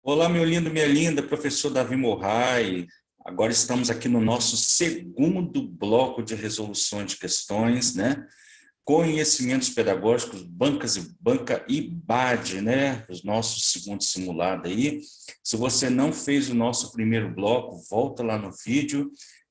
Olá, meu lindo, minha linda, professor Davi Morrai. Agora estamos aqui no nosso segundo bloco de resoluções de questões, né? Conhecimentos pedagógicos, banca e BAD, né? Os nossos segundo simulado aí. Se você não fez o nosso primeiro bloco, volta lá no vídeo,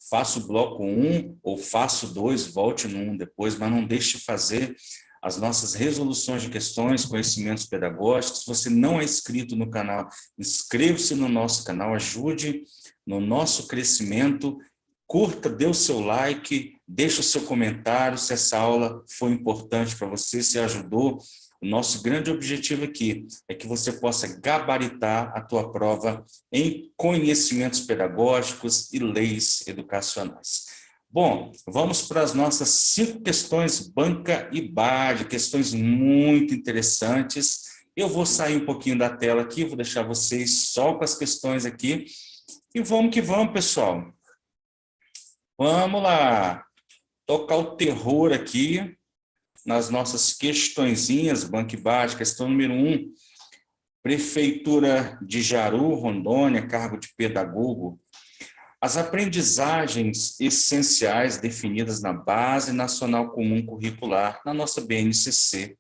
faça o bloco 1 ou faça o 2, volte no 1 depois, mas não deixe de fazer as nossas resoluções de questões, conhecimentos pedagógicos. Se você não é inscrito no canal, inscreva-se no nosso canal, ajude no nosso crescimento, curta, dê o seu like, deixe o seu comentário se essa aula foi importante para você, se ajudou. O nosso grande objetivo aqui é que você possa gabaritar a tua prova em conhecimentos pedagógicos e leis educacionais. Bom, vamos para as nossas 5 questões banca e BAD, questões muito interessantes. Eu vou sair um pouquinho da tela aqui, vou deixar vocês só com as questões aqui. E vamos que vamos, pessoal. Vamos lá. Tocar o terror aqui nas nossas questõezinhas, banca e BAD. Questão número 1. Prefeitura de Jaru, Rondônia, cargo de pedagogo. As aprendizagens essenciais definidas na Base Nacional Comum Curricular, na nossa BNCC,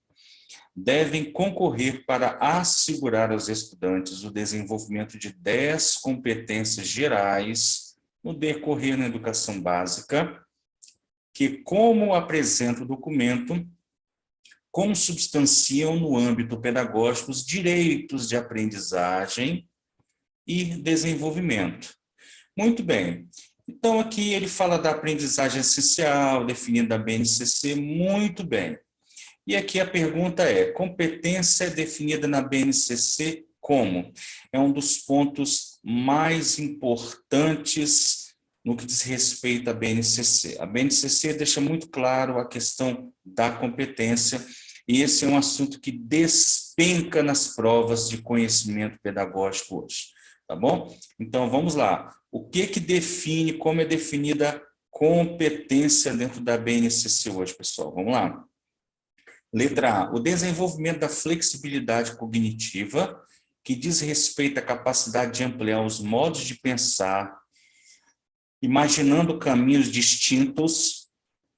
devem concorrer para assegurar aos estudantes o desenvolvimento de 10 competências gerais no decorrer da educação básica, que, como apresenta o documento, consubstanciam no âmbito pedagógico os direitos de aprendizagem e desenvolvimento. Muito bem. Então, aqui ele fala da aprendizagem essencial, definida da BNCC, muito bem. E aqui a pergunta é, competência é definida na BNCC como? É um dos pontos mais importantes no que diz respeito à BNCC. A BNCC deixa muito claro a questão da competência, e esse é um assunto que despenca nas provas de conhecimento pedagógico hoje. Tá bom? Então, vamos lá. O que define, como é definida competência dentro da BNCC hoje, pessoal? Vamos lá. Letra A. O desenvolvimento da flexibilidade cognitiva, que diz respeito à capacidade de ampliar os modos de pensar, imaginando caminhos distintos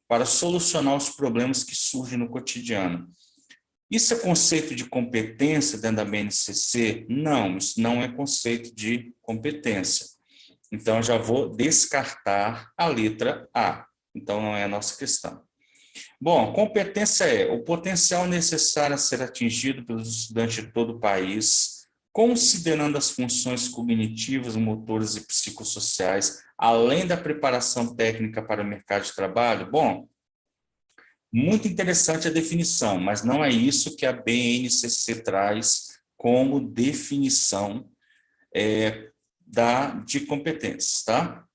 para solucionar os problemas que surgem no cotidiano. Isso é conceito de competência dentro da BNCC? Não, isso não é conceito de competência. Então, eu já vou descartar a letra A. Então, não é a nossa questão. Bom, competência é o potencial necessário a ser atingido pelos estudantes de todo o país, considerando as funções cognitivas, motoras e psicossociais, além da preparação técnica para o mercado de trabalho. Bom, muito interessante a definição, mas não é isso que a BNCC traz como definição de competências, tá?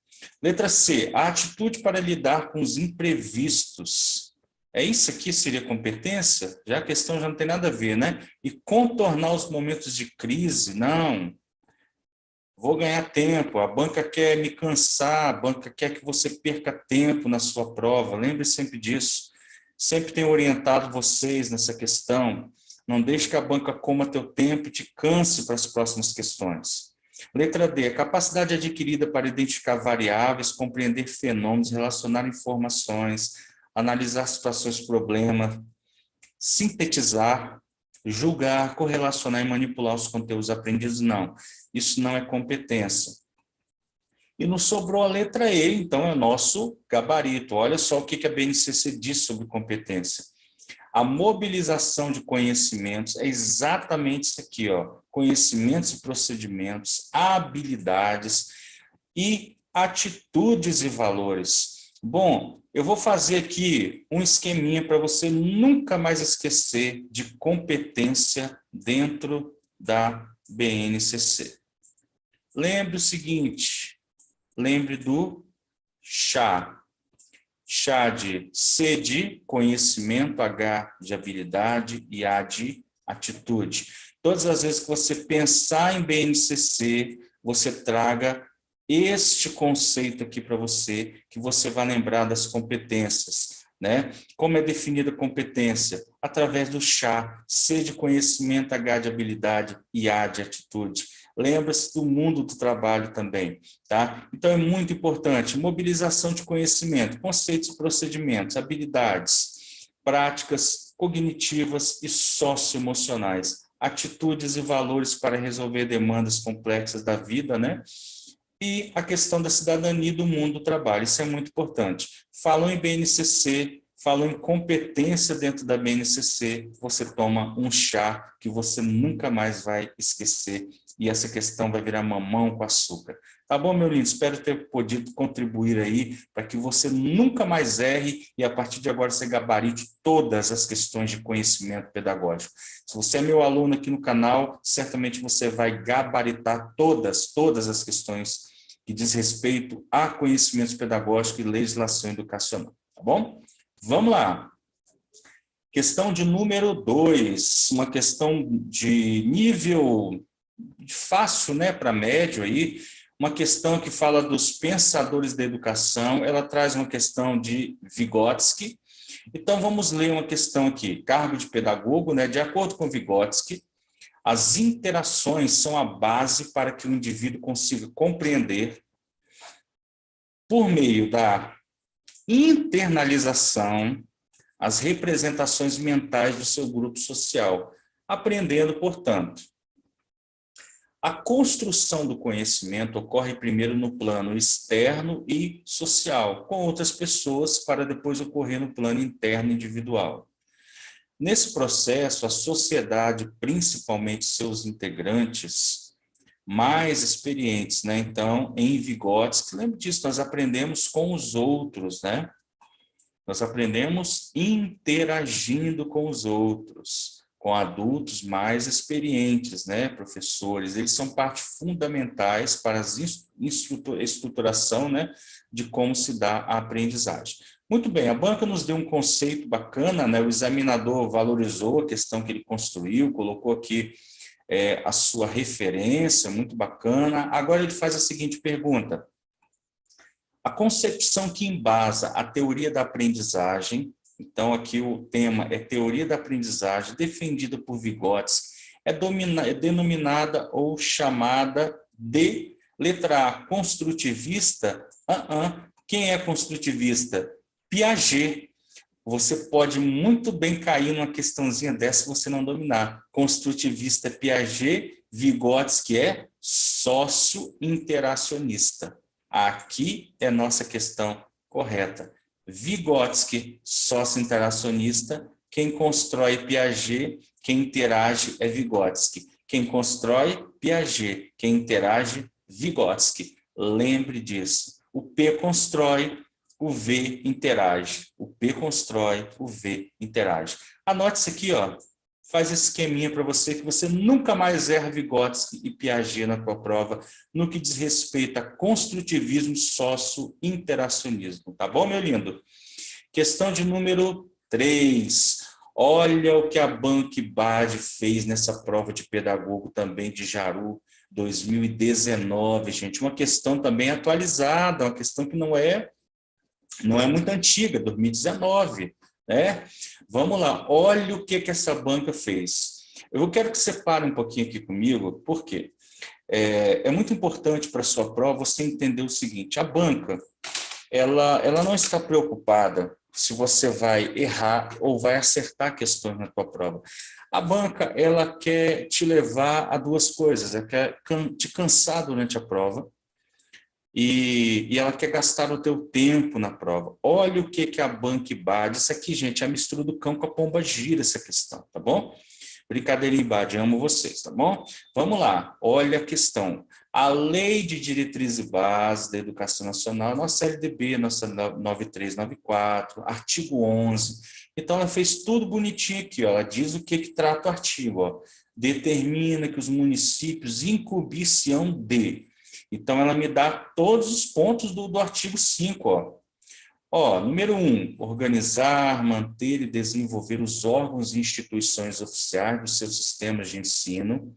Letra C, a atitude para lidar com os imprevistos. É isso aqui seria competência? Já a questão já não tem nada a ver, né? E contornar os momentos de crise? Não. Vou ganhar tempo, a banca quer me cansar, a banca quer que você perca tempo na sua prova, lembre sempre disso. Sempre tenho orientado vocês nessa questão. Não deixe que a banca coma teu tempo e te canse para as próximas questões. Letra D, a capacidade adquirida para identificar variáveis, compreender fenômenos, relacionar informações, analisar situações problema, sintetizar, julgar, correlacionar e manipular os conteúdos aprendidos, não. Isso não é competência. E nos sobrou a letra E, então é o nosso gabarito. Olha só o que a BNCC diz sobre competência. A mobilização de conhecimentos é exatamente isso aqui, ó. Conhecimentos e procedimentos, habilidades e atitudes e valores. Bom, eu vou fazer aqui um esqueminha para você nunca mais esquecer de competência dentro da BNCC. Lembre o seguinte, lembre do chá. Chá de C de conhecimento, H de habilidade e A de atitude. Todas as vezes que você pensar em BNCC, você traga este conceito aqui para você, que você vai lembrar das competências, né? Como é definida a competência? Através do chá, C de conhecimento, H de habilidade e A de atitude. lembra-se do mundo do trabalho também, tá? Então, é muito importante, mobilização de conhecimento, conceitos e procedimentos, habilidades, práticas cognitivas e socioemocionais, atitudes e valores para resolver demandas complexas da vida, né? E a questão da cidadania do mundo do trabalho, isso é muito importante. Falam em BNCC, falam em competência dentro da BNCC, você toma um chá que você nunca mais vai esquecer, e essa questão vai virar mamão com açúcar. Tá bom, meu lindo? Espero ter podido contribuir aí para que você nunca mais erre e a partir de agora você gabarite todas as questões de conhecimento pedagógico. Se você é meu aluno aqui no canal, certamente você vai gabaritar todas as questões que diz respeito a conhecimentos pedagógicos e legislação educacional, tá bom? Vamos lá. Questão de número 2, uma questão de nível fácil, né, para médio aí, uma questão que fala dos pensadores da educação, ela traz uma questão de Vygotsky. Então, vamos ler uma questão aqui, cargo de pedagogo, né, de acordo com Vygotsky, as interações são a base para que o indivíduo consiga compreender, por meio da internalização, as representações mentais do seu grupo social, aprendendo, portanto. A construção do conhecimento ocorre primeiro no plano externo e social, com outras pessoas, para depois ocorrer no plano interno individual. Nesse processo, a sociedade, principalmente seus integrantes mais experientes, né? Então, em Vygotsky, lembra disso, nós aprendemos com os outros, né? Nós aprendemos interagindo com os outros, com adultos mais experientes, né, professores. Eles são parte fundamentais para a estruturação, né, de como se dá a aprendizagem. Muito bem, a banca nos deu um conceito bacana, né, o examinador valorizou a questão que ele construiu, colocou aqui a sua referência, muito bacana. Agora ele faz a seguinte pergunta: a concepção que embasa a teoria da aprendizagem, então aqui o tema é teoria da aprendizagem, defendida por Vygotsky, é denominada ou chamada de, letra A, construtivista. Quem é construtivista? Piaget. Você pode muito bem cair numa questãozinha dessa se você não dominar. Construtivista é Piaget, Vygotsky é sócio-interacionista. Aqui é nossa questão correta. Vygotsky, sócio-interacionista, quem constrói Piaget, quem interage é Vygotsky. Quem constrói, Piaget, quem interage, Vygotsky. Lembre disso. O P constrói, o V interage. O P constrói, o V interage. Anote isso aqui, ó. Faz esse esqueminha para você, que você nunca mais erra Vygotsky e Piaget na tua prova, no que diz respeito a construtivismo sócio-interacionismo. Tá bom, meu lindo? Questão de número 3. Olha o que a Banque Bade fez nessa prova de pedagogo também de Jaru 2019, gente. Uma questão também atualizada, uma questão que não é muito antiga, 2019, né? Vamos lá, olha o que essa banca fez. Eu quero que você pare um pouquinho aqui comigo, porque é muito importante para a sua prova você entender o seguinte: a banca, ela não está preocupada se você vai errar ou vai acertar questões na tua prova. A banca, ela quer te levar a duas coisas, ela quer te cansar durante a prova, e ela quer gastar o teu tempo na prova. Olha o que a Banque Bade, isso aqui, gente, é a mistura do cão com a pomba gira, essa questão, tá bom? Brincadeirinha, Bade, amo vocês, tá bom? Vamos lá, olha a questão. A Lei de Diretriz e Base da Educação Nacional, nossa LDB, nossa 9394, artigo 11. Então, ela fez tudo bonitinho aqui, ó. Ela diz o que trata o artigo, ó. Determina que os municípios incumbir-se-ão de. Então, ela me dá todos os pontos do artigo 5, ó. Número 1, organizar, manter e desenvolver os órgãos e instituições oficiais dos seus sistemas de ensino,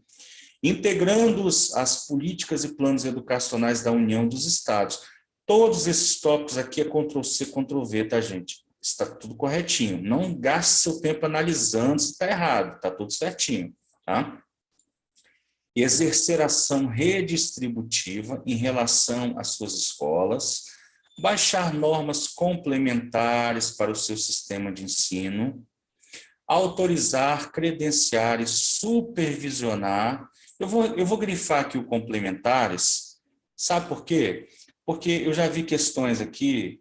integrando-os às políticas e planos educacionais da União dos Estados. Todos esses tópicos aqui é Ctrl+C, Ctrl+V, tá, gente? Está tudo corretinho. Não gaste seu tempo analisando se está errado, está tudo certinho, tá? exercer ação redistributiva em relação às suas escolas, baixar normas complementares para o seu sistema de ensino, autorizar, credenciar e supervisionar. Eu vou grifar aqui o complementares, sabe por quê? Porque eu já vi questões aqui,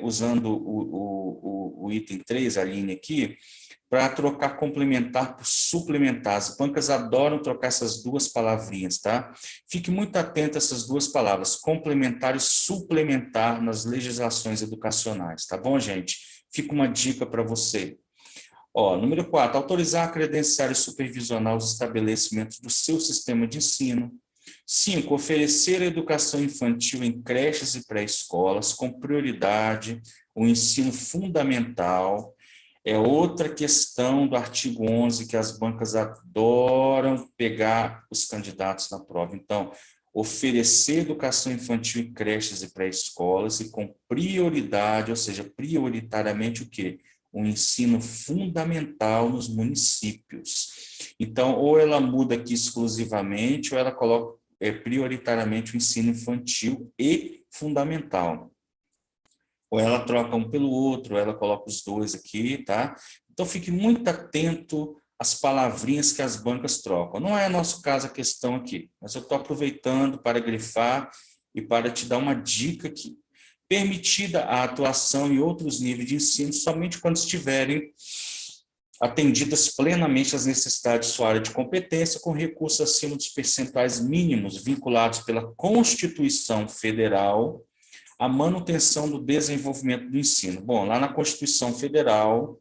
usando o item 3, a linha aqui, para trocar complementar por suplementar. As bancas adoram trocar essas duas palavrinhas, tá? Fique muito atento a essas duas palavras, complementar e suplementar nas legislações educacionais, tá bom, gente? Fica uma dica para você. Ó, número 4, autorizar, credenciar e supervisionar os estabelecimentos do seu sistema de ensino. 5, oferecer educação infantil em creches e pré-escolas, com prioridade o ensino fundamental. É outra questão do artigo 11 que as bancas adoram pegar os candidatos na prova. Então, oferecer educação infantil em creches e pré-escolas e com prioridade, ou seja, prioritariamente o quê? O ensino fundamental nos municípios. Então, ou ela muda aqui exclusivamente, ou ela coloca prioritariamente o ensino infantil e fundamental. Ou ela troca um pelo outro, ou ela coloca os dois aqui, tá? Então, fique muito atento às palavrinhas que as bancas trocam. Não é nosso caso a questão aqui, mas eu estou aproveitando para grifar e para te dar uma dica aqui. Permitida a atuação em outros níveis de ensino somente quando estiverem atendidas plenamente as necessidades de sua área de competência, com recursos acima dos percentuais mínimos vinculados pela Constituição Federal à manutenção do desenvolvimento do ensino. Bom, lá na Constituição Federal, o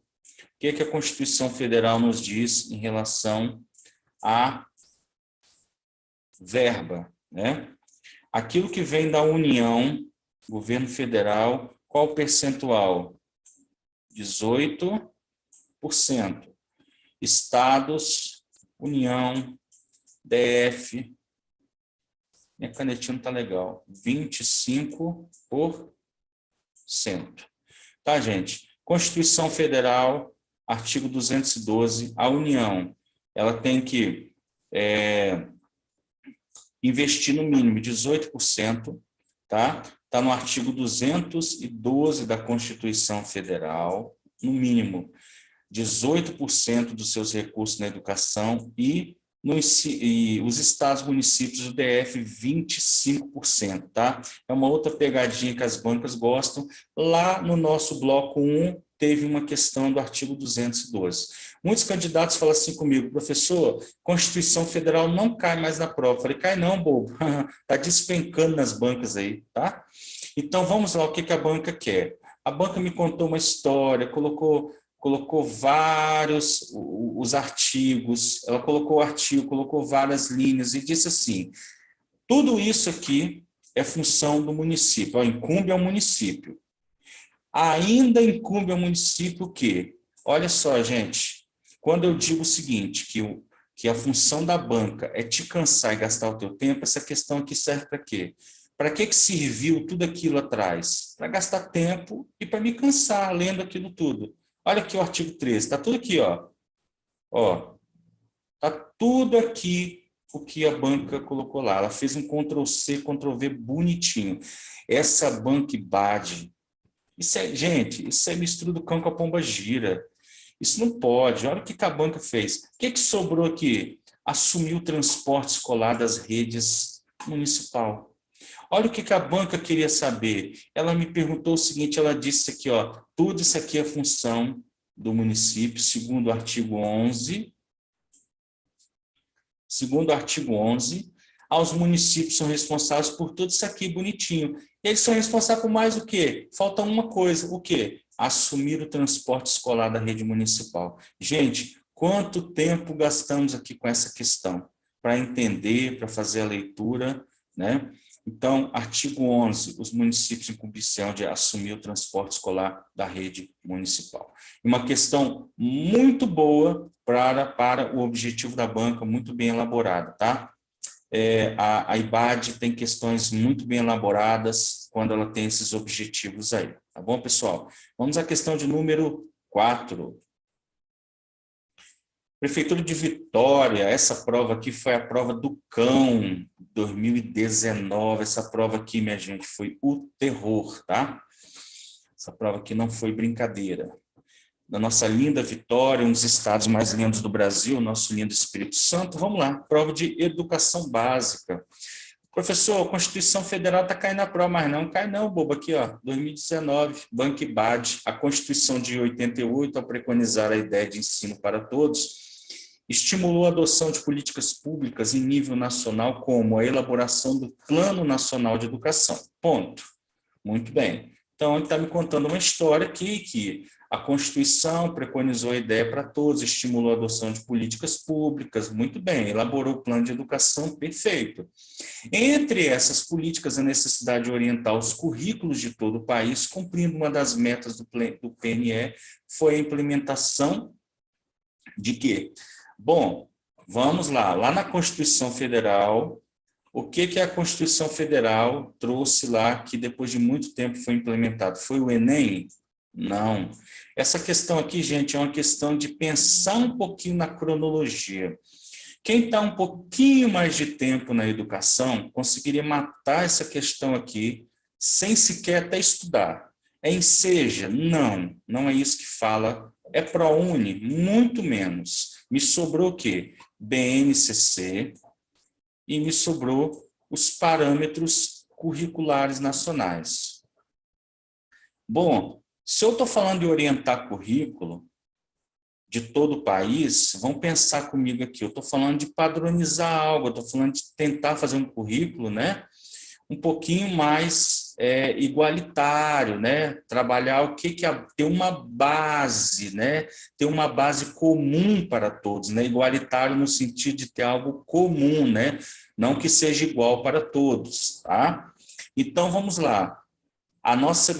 que a Constituição Federal nos diz em relação à verba, né? Aquilo que vem da União, governo federal, qual o percentual? 18%. Estados, União, DF, minha canetinha não está legal, 25%. Tá, gente? Constituição Federal, artigo 212, a União, ela tem que investir no mínimo 18%, tá? Está no artigo 212 da Constituição Federal, no mínimo 18% dos seus recursos na educação e os estados, municípios do DF, 25%, tá? É uma outra pegadinha que as bancas gostam. Lá no nosso bloco 1, teve uma questão do artigo 212. Muitos candidatos falam assim comigo, professor, Constituição Federal não cai mais na prova. Eu falei, cai não, bobo. Está despencando nas bancas aí, tá? Então, vamos lá, o que a banca quer? A banca me contou uma história, colocou vários os artigos, ela colocou o artigo, colocou várias linhas e disse assim, tudo isso aqui é função do município, incumbe ao município. Ainda incumbe ao município o quê? Olha só, gente, quando eu digo o seguinte, que a função da banca é te cansar e gastar o teu tempo, essa questão aqui serve para quê? Para que serviu tudo aquilo atrás? Para gastar tempo e para me cansar lendo aquilo tudo. Olha aqui o artigo 13, está tudo aqui, ó. Ó, está tudo aqui o que a banca colocou lá. Ela fez um Ctrl+C, Ctrl+V bonitinho. Essa banca BAD, gente, isso é mistura do cão com a pomba gira. Isso não pode. Olha o que a banca fez. O que sobrou aqui? Assumiu o transporte escolar das redes municipal. Olha o que a banca queria saber. Ela me perguntou o seguinte, ela disse aqui, ó, tudo isso aqui é função do município, segundo o artigo 11. Segundo o artigo 11, aos municípios são responsáveis por tudo isso aqui bonitinho. Eles são responsáveis por mais o quê? Falta uma coisa, o quê? Assumir o transporte escolar da rede municipal. Gente, quanto tempo gastamos aqui com essa questão? Para entender, para fazer a leitura, né? Então, artigo 11, os municípios incumbem de assumir o transporte escolar da rede municipal. Uma questão muito boa para o objetivo da banca, muito bem elaborada, tá? A IBAD tem questões muito bem elaboradas quando ela tem esses objetivos aí, tá bom, pessoal? Vamos à questão de número 4. Prefeitura de Vitória, essa prova aqui foi a prova do cão, 2019. Essa prova aqui, minha gente, foi o terror, tá? Essa prova aqui não foi brincadeira. Da nossa linda Vitória, um dos estados mais lindos do Brasil, nosso lindo Espírito Santo. Vamos lá, prova de educação básica. Professor, a Constituição Federal está caindo na prova, mas não cai não, bobo, aqui, ó, 2019, Banco IBAD, a Constituição de 88, ao preconizar a ideia de ensino para todos, estimulou a adoção de políticas públicas em nível nacional, como a elaboração do Plano Nacional de Educação. Ponto. Muito bem. Então, ele está me contando uma história aqui que a Constituição preconizou a ideia para todos, estimulou a adoção de políticas públicas, muito bem, elaborou o plano de educação, perfeito. Entre essas políticas, a necessidade de orientar os currículos de todo o país, cumprindo uma das metas do PNE, foi a implementação de quê? Bom, vamos lá. Lá na Constituição Federal, o que a Constituição Federal trouxe lá que depois de muito tempo foi implementado? Foi o Enem? Não. Essa questão aqui, gente, é uma questão de pensar um pouquinho na cronologia. Quem está um pouquinho mais de tempo na educação conseguiria matar essa questão aqui sem sequer até estudar. É enseja? Não, não é isso que fala. É ProUni? Muito menos. Me sobrou o quê? BNCC e me sobrou os parâmetros curriculares nacionais. Bom, se eu estou falando de orientar currículo de todo o país, vão pensar comigo aqui, eu estou falando de padronizar algo, eu estou falando de tentar fazer um currículo, né, um pouquinho mais igualitário, né, trabalhar o que é ter uma base, né, ter uma base comum para todos, né, igualitário no sentido de ter algo comum, né, não que seja igual para todos, tá? Então, vamos lá.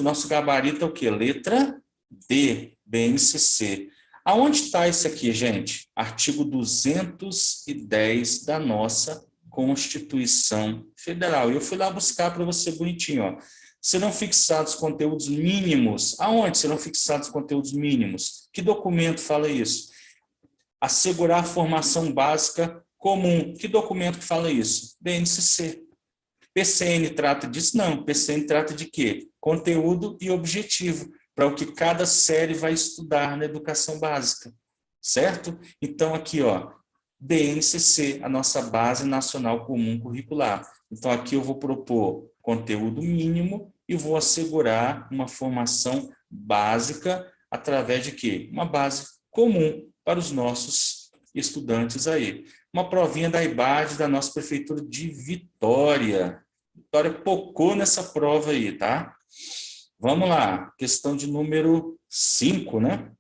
Nosso gabarito é o quê? Letra D, BNCC. Aonde está isso aqui, gente? Artigo 210 da nossa Constituição Federal. Eu fui lá buscar para você bonitinho, ó. Serão fixados conteúdos mínimos. Aonde serão fixados conteúdos mínimos? Que documento fala isso? Assegurar a formação básica comum. Que documento que fala isso? BNCC. PCN trata disso? Não. PCN trata de quê? Conteúdo e objetivo, para o que cada série vai estudar na educação básica, certo? Então, aqui, ó, BNCC, a nossa Base Nacional Comum Curricular. Então, aqui eu vou propor conteúdo mínimo e vou assegurar uma formação básica através de quê? Uma base comum para os nossos estudantes aí. Uma provinha da IBAD da nossa Prefeitura de Vitória. Vitória pocou nessa prova aí, tá? Vamos lá, questão de número 5, né?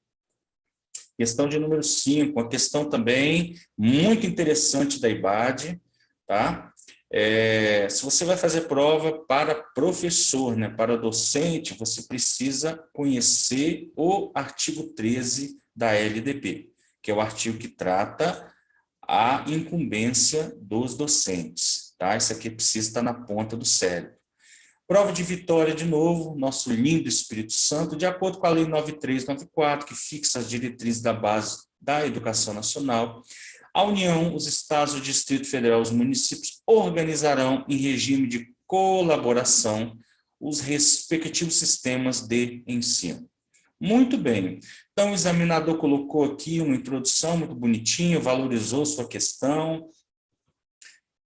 Questão de número 5, uma questão também muito interessante da IBAD, tá? Se você vai fazer prova para professor, né, para docente, você precisa conhecer o artigo 13 da LDB, que é o artigo que trata a incumbência dos docentes, tá? Isso aqui precisa estar na ponta do cérebro. Prova de Vitória, de novo, nosso lindo Espírito Santo, de acordo com a Lei 9394, que fixa as diretrizes da base da educação nacional, a União, os estados, o Distrito Federal, os municípios organizarão em regime de colaboração os respectivos sistemas de ensino. Muito bem. Então, o examinador colocou aqui uma introdução muito bonitinha, valorizou sua questão,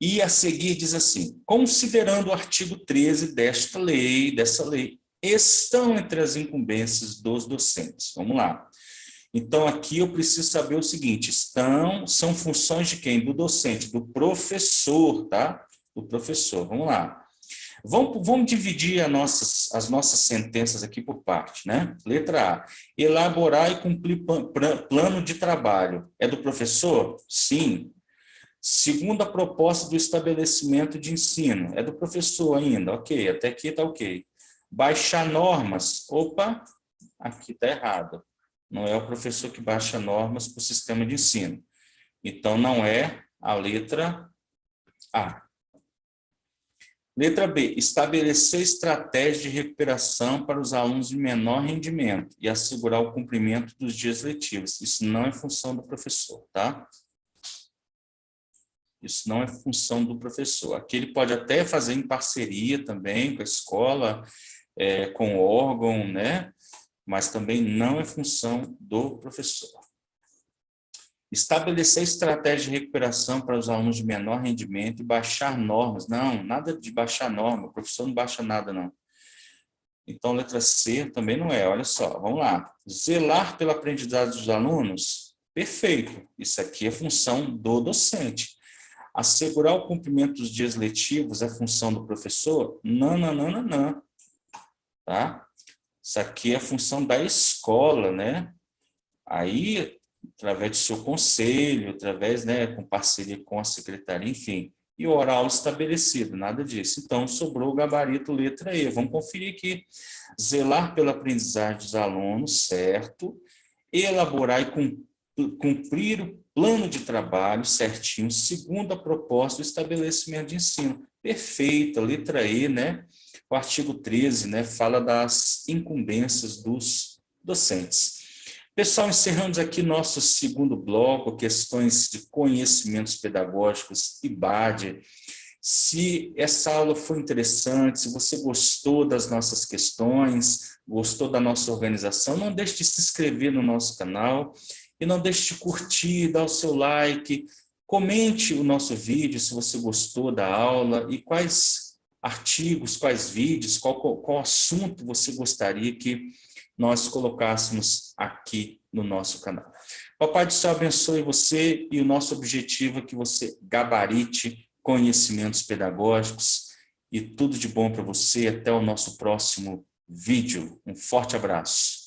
e a seguir diz assim: considerando o artigo 13 dessa lei, estão entre as incumbências dos docentes. Vamos lá. Então, aqui eu preciso saber o seguinte: são funções de quem? Do docente, do professor, tá? Do professor. Vamos lá. Vamos dividir as nossas sentenças aqui por parte, né? Letra A. Elaborar e cumprir plano de trabalho. É do professor? Sim. Segundo a proposta do estabelecimento de ensino. É do professor ainda? Ok, até aqui está ok. Baixar normas. Opa, aqui está errado. Não é o professor que baixa normas para o sistema de ensino. Então, não é a letra A. Letra B, estabelecer estratégia de recuperação para os alunos de menor rendimento e assegurar o cumprimento dos dias letivos. Isso não é função do professor, tá? Isso não é função do professor. Aqui ele pode até fazer em parceria também com a escola, com o órgão, né? Mas também não é função do professor. Estabelecer estratégia de recuperação para os alunos de menor rendimento e baixar normas. Não, nada de baixar norma, o professor não baixa nada, não. Então, letra C também não é, olha só, vamos lá. Zelar pela aprendizagem dos alunos? Perfeito, isso aqui é função do docente. Assegurar o cumprimento dos dias letivos é função do professor? Não, não, não, não, não. Tá? Isso aqui é função da escola, né? Aí, através do seu conselho, através, né, com parceria com a secretaria, enfim, e oral estabelecido, nada disso. Então, sobrou o gabarito letra E. Vamos conferir aqui. Zelar pela aprendizagem dos alunos, certo? Elaborar e cumprir o plano de trabalho certinho, segundo a proposta do estabelecimento de ensino. Perfeito, letra E, né? O artigo 13, né, fala das incumbências dos docentes. Pessoal, encerramos aqui nosso segundo bloco, questões de conhecimentos pedagógicos, IBAD. Se essa aula foi interessante, se você gostou das nossas questões, gostou da nossa organização, não deixe de se inscrever no nosso canal e não deixe de curtir, dar o seu like, comente o nosso vídeo se você gostou da aula e quais artigos, quais vídeos, qual assunto você gostaria que nós colocássemos aqui no nosso canal. Papai do Céu abençoe você e o nosso objetivo é que você gabarite conhecimentos pedagógicos e tudo de bom para você. Até o nosso próximo vídeo. Um forte abraço.